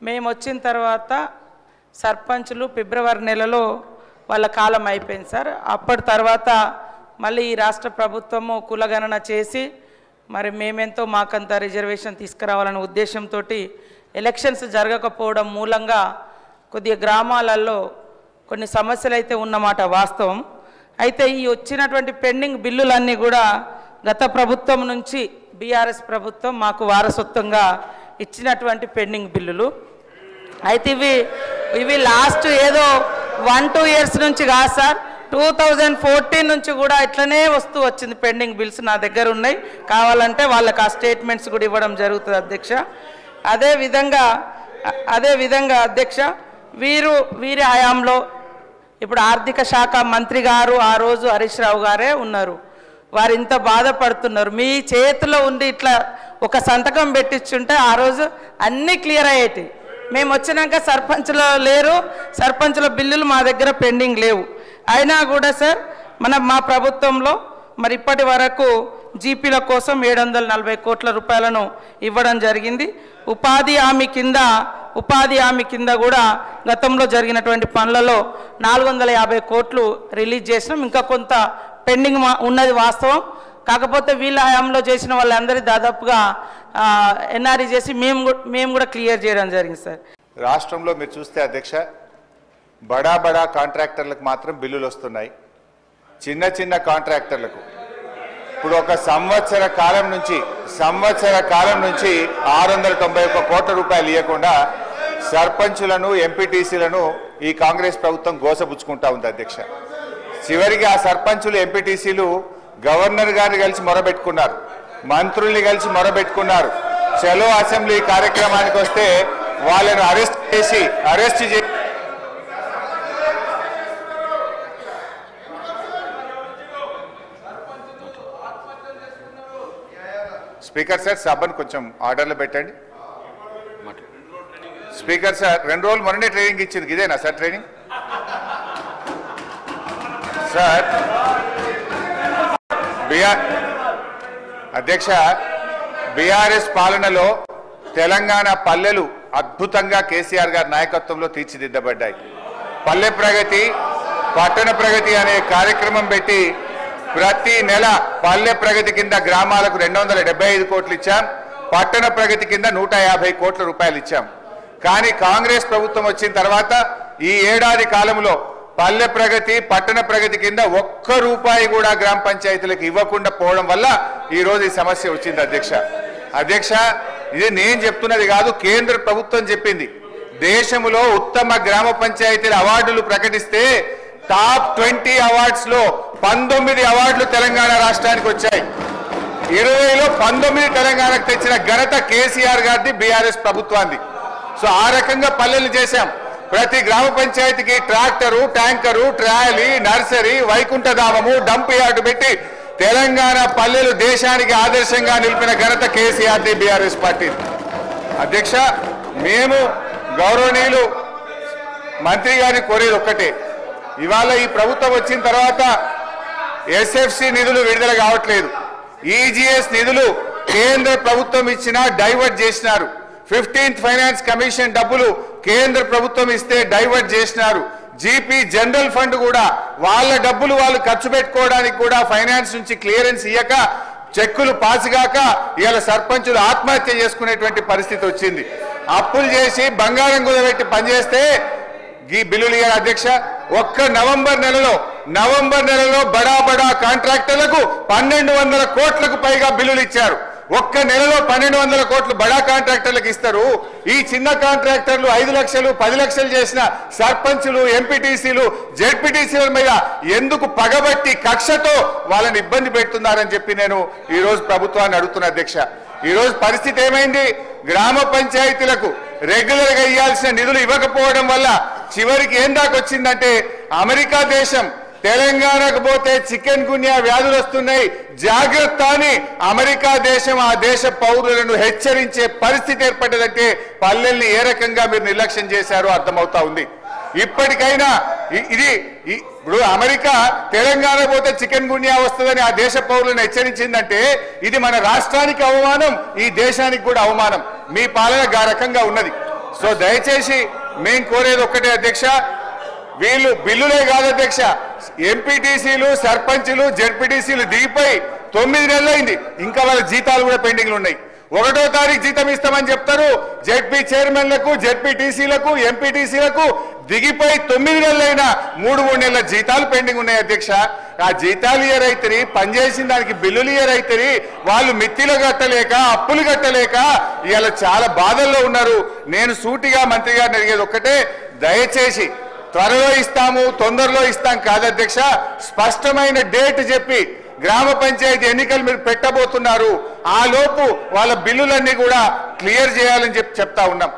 మేము వచ్చిన తర్వాత సర్పంచులు ఫిబ్రవరి నెలలో వాళ్ళ కాలం అయిపోయింది సార్. అప్పటి తర్వాత మళ్ళీ ఈ రాష్ట్ర ప్రభుత్వము కులగణన చేసి మరి మేమెంతో మాకంత రిజర్వేషన్ తీసుకురావాలనే ఉద్దేశంతో ఎలక్షన్స్ జరగకపోవడం మూలంగా కొద్దిగా గ్రామాలలో కొన్ని సమస్యలు అయితే ఉన్నమాట వాస్తవం. అయితే ఈ వచ్చినటువంటి పెండింగ్ బిల్లులన్నీ కూడా గత ప్రభుత్వం నుంచి బీఆర్ఎస్ ప్రభుత్వం మాకు వారసత్వంగా ఇచ్చినటువంటి పెండింగ్ బిల్లులు. అయితే ఇవి లాస్ట్ ఏదో 1-2 ఇయర్స్ నుంచి కాదు సార్, 2014 నుంచి కూడా ఇట్లనే వస్తూ వచ్చింది. పెండింగ్ బిల్స్ నా దగ్గర ఉన్నాయి, కావాలంటే వాళ్ళకి ఆ స్టేట్మెంట్స్ కూడా ఇవ్వడం జరుగుతుంది అధ్యక్ష. అదేవిధంగా అధ్యక్ష వీరి హయాంలో ఇప్పుడు ఆర్థిక శాఖ మంత్రి గారు ఆ రోజు హరీష్ రావు గారే ఉన్నారు. వారు ఇంత బాధపడుతున్నారు. మీ చేతిలో ఉండి ఇట్లా ఒక సంతకం పెట్టించుంటే ఆ రోజు అన్నీ క్లియర్ అయ్యేటి. మేము వచ్చినాక సర్పంచ్లో లేరు, సర్పంచ్ల బిల్లులు మా దగ్గర పెండింగ్ లేవు. అయినా కూడా సార్ మా ప్రభుత్వంలో మరి ఇప్పటి వరకు జీపీల కోసం 740 కోట్ల రూపాయలను ఇవ్వడం జరిగింది. ఉపాధి హామీ కింద కూడా గతంలో జరిగినటువంటి పనులలో 450 కోట్లు రిలీజ్ చేసినాం. ఇంకా కొంత పెండింగ్ ఉన్నది వాస్తవం. కాకపోతే వీళ్ళ హయాంలో చేసిన వాళ్ళందరి దాదాపుగా ఎన్ఆర్ఈ చేసి మేము కూడా క్లియర్ చేయడం జరిగింది సార్. రాష్ట్రంలో మీరు చూస్తే అధ్యక్ష, బడా కాంట్రాక్టర్లకు మాత్రం బిల్లులు వస్తున్నాయి. చిన్న కాంట్రాక్టర్లకు ఇప్పుడు ఒక సంవత్సర కాలం నుంచి 691 కోట్ల రూపాయలు ఇవ్వకుండా సర్పంచులను ఎంపీటీసీలను ఈ కాంగ్రెస్ ప్రభుత్వం గోసపుచ్చుకుంటా ఉంది అధ్యక్ష. చివరికి ఆ సర్పంచులు ఎంపీటీసీలు గవర్నర్ గారిని కలిసి మొరబెట్టుకున్నారు, మంత్రుల్ని కలిసి మొరబెట్టుకున్నారు. చలో అసెంబ్లీ కార్యక్రమానికి వస్తే వాళ్ళను అరెస్ట్ చేసి స్పీకర్ సార్ సభను కొంచెం ఆర్డర్లో పెట్టండి. స్పీకర్ సార్ 2 రోజులు మొన్ననే ట్రైనింగ్ ఇచ్చింది, ఇదేనా సార్ ట్రైనింగ్? సార్ అధ్యక్ష, బీఆర్ఎస్ పాలనలో తెలంగాణ పల్లెలు అద్భుతంగా కేసీఆర్ గారి నాయకత్వంలో తీర్చిదిద్దబడ్డాయి. పల్లె ప్రగతి, పట్టణ ప్రగతి అనే కార్యక్రమం పెట్టి ప్రతి నెల పల్లె ప్రగతి కింద గ్రామాలకు 275 కోట్లు ఇచ్చాం, పట్టణ ప్రగతి కింద 150 కోట్ల రూపాయలు ఇచ్చాం. కానీ కాంగ్రెస్ ప్రభుత్వం వచ్చిన తర్వాత ఈ ఏడాది కాలంలో పల్లె ప్రగతి, పట్టణ ప్రగతి కింద 1 రూపాయి కూడా గ్రామ పంచాయతీలకు ఇవ్వకుండా పోవడం వల్ల ఈరోజు ఈ సమస్య వచ్చింది అధ్యక్ష. ఇది నేను చెప్తున్నది కాదు, కేంద్ర ప్రభుత్వం చెప్పింది. దేశంలో ఉత్తమ గ్రామ పంచాయతీల అవార్డులు ప్రకటిస్తే టాప్ 20 అవార్డ్స్ లో 19 అవార్డులు తెలంగాణ రాష్ట్రానికి వచ్చాయి. 20లో 19 తెలంగాణకు తెచ్చిన ఘనత కేసీఆర్ గారిది, బీఆర్ఎస్ ప్రభుత్వాన్ని. సో ఆ రకంగా పల్లెలు చేశాం. ప్రతి గ్రామ పంచాయతీకి ట్రాక్టరు, ట్యాంకరు, ట్రాలీ, నర్సరీ, వైకుంఠధామము, డంప్ యార్డు పెట్టి తెలంగాణ పల్లెలు దేశానికి ఆదర్శంగా నిలిపిన ఘనత కేసీఆర్ది, బీఆర్ఎస్ పార్టీ. అధ్యక్ష, మేము గౌరవనీయులు మంత్రి గారిని కోరేది ఒక్కటే, ఇవాళ ఈ ప్రభుత్వం వచ్చిన తర్వాత ఎస్ఎఫ్సి నిధులు విడుదల కావట్లేదు. ఈజీఎస్ నిధులు కేంద్ర ప్రభుత్వం ఇచ్చినా డైవర్ట్ చేసినారు. 15th ఫైనాన్స్ కమిషన్ డబ్బులు కేంద్ర ప్రభుత్వం ఇస్తే డైవర్ట్ చేసినారు. జీపీ జనరల్ ఫండ్ కూడా వాళ్ళ డబ్బులు వాళ్ళు ఖర్చు పెట్టుకోవడానికి కూడా ఫైనాన్స్ నుంచి క్లియరెన్స్ ఇయ్యక, చెక్కులు పాసుగాక ఇవాళ సర్పంచులు ఆత్మహత్య చేసుకునేటువంటి పరిస్థితి వచ్చింది. అప్పులు చేసి బంగారం కుదబెట్టి పనిచేస్తే ఈ బిల్లులు ఇయ్యారు అధ్యక్ష. ఒక్క నవంబర్ నెలలో బడా కాంట్రాక్టర్లకు 1200 కోట్లకు పైగా బిల్లులు ఇచ్చారు. ఒక్క నెలలో 1200 కోట్లు బడా కాంట్రాక్టర్లకు ఇస్తారు. ఈ చిన్న కాంట్రాక్టర్లు 5 లక్షలు 10 లక్షలు చేసిన సర్పంచులు, ఎంపీటీసీలు, జెడ్పీటీసీల మీద ఎందుకు పగబట్టి కక్షతో వాళ్ళని ఇబ్బంది పెడుతున్నారని చెప్పి నేను ఈ రోజు ప్రభుత్వాన్ని అడుగుతున్నా అధ్యక్ష. ఈ రోజు పరిస్థితి ఏమైంది? గ్రామ పంచాయతీలకు రెగ్యులర్ గా ఇవ్వాల్సిన నిధులు ఇవ్వకపోవడం వల్ల చివరికి ఏం దాకొచ్చిందంటే, అమెరికా దేశం తెలంగాణకు పోతే చికెన్ గున్యా వ్యాధులు వస్తున్నాయి, జాగ్రత్త అని అమెరికా దేశం ఆ దేశ పౌరులను హెచ్చరించే పరిస్థితి ఏర్పడ్డదంటే పల్లెల్ని ఏ రకంగా మీరు నిర్లక్ష్యం చేశారో అర్థమవుతా ఉంది. ఇప్పటికైనా ఇప్పుడు అమెరికా తెలంగాణ పోతే చికెన్ గున్యా వస్తుందని ఆ దేశ పౌరులను హెచ్చరించిందంటే ఇది మన రాష్ట్రానికి అవమానం, ఈ దేశానికి కూడా అవమానం. మీ పాలన ఆ రకంగా ఉన్నది. సో దయచేసి మేము కోరేది ఒక్కటే అధ్యక్ష, వీళ్ళు బిల్లులే కాదు అధ్యక్ష, ఎంపీటీసీలు, సర్పంచులు, జెడ్పీటీసీలు దిగిపోయి 9 నెలలైంది, ఇంకా వాళ్ళ జీతాలు కూడా పెండింగ్లు ఉన్నాయి. 1వ తారీఖు జీతం ఇస్తామని చెప్తారు. జెడ్పీ చైర్మన్లకు, జెడ్పీటీసీలకు, ఎంపీటీసీలకు దిగిపోయి 9 నెలలైనా 3 నెలల జీతాలు పెండింగ్ ఉన్నాయి అధ్యక్ష. ఆ జీతాలు ఇయరైతే పనిచేసిన దానికి బిల్లులు ఇయరైతే వాళ్ళు మిత్తిలు కట్టలేక, అప్పులు కట్టలేక ఇవాళ చాలా బాధల్లో ఉన్నారు. నేను సూటిగా మంత్రి గారిని అడిగేది ఒక్కటే, దయచేసి త్వరలో ఇస్తాము, తొందరలో ఇస్తాం కాదు అధ్యక్ష, స్పష్టమైన డేట్ చెప్పి గ్రామ పంచాయతీ ఎన్నికలు మీరు పెట్టబోతున్నారు, ఆ లోపు వాళ్ళ బిల్లులన్నీ కూడా క్లియర్ చేయాలని చెప్తా ఉన్నాం.